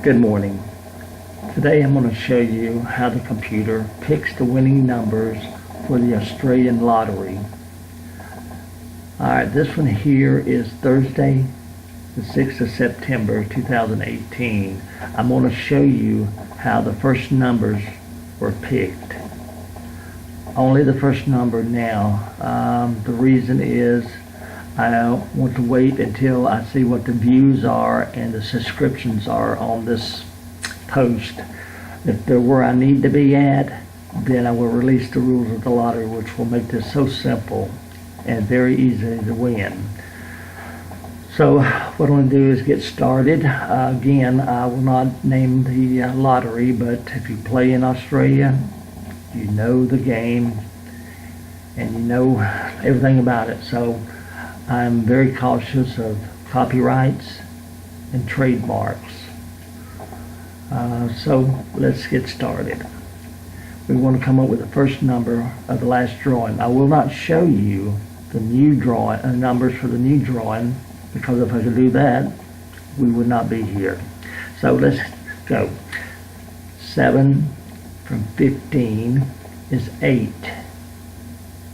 Good morning. Today I'm going to show you how the computer picks the winning numbers for the Australian lottery. Alright, this one here is Thursday, the 6th of September 2018. I'm going to show you how the first numbers were picked. Only the first number now. The reason is I want to wait until I see what the views are and the subscriptions are on this post. If they're where I need to be at, then I will release the rules of the lottery, which will make this so simple and very easy to win. So what I'm going to do is get started. Again, I will not name the lottery, but if you play in Australia, you know the game and you know everything about it. So I'm very cautious of copyrights and trademarks. So let's get started. We want to come up with the first number of the last drawing. I will not show you the new drawing, numbers for the new drawing, because if I could do that, we would not be here. So let's go. 7 from 15 is 8.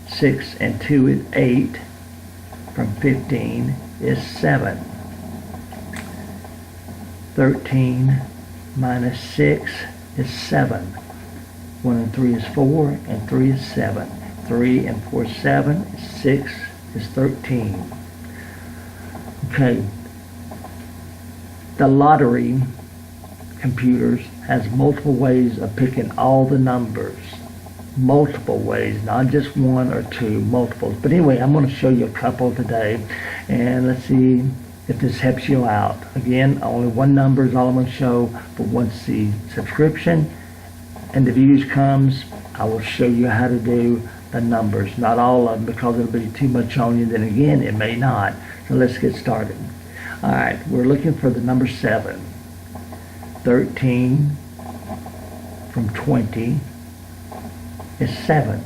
6 and 2 is 8. From 15 is 7. 13 minus 6 is 7. 1 and 3 is 4, and 3 is 7. 3 and 4 is 7. 6 is 13. Okay. The lottery computers has multiple ways of picking all the numbers. Multiple ways, not just one or two, multiples. But anyway, I'm going to show you a couple today, and let's see if this helps you out. Again, only one number is all I'm going to show, but once the subscription and the views comes, I will show you how to do the numbers. Not all of them, because it'll be too much on you. Then again, it may not. So let's get started. All right, we're looking for the number 7. 13 from 20 is 7.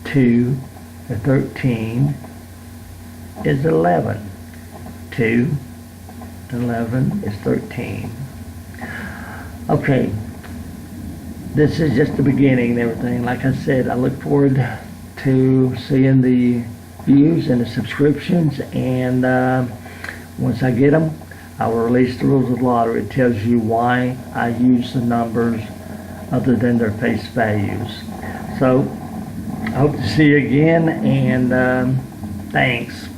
2 to 13 is 11. 2 to 11 is 13. Okay, this is just the beginning and everything. Like I said, I look forward to seeing the views and the subscriptions, and once I get them, I will release the rules of the lottery. It tells you why I use the numbers other than their face values. So I hope to see you again, and thanks.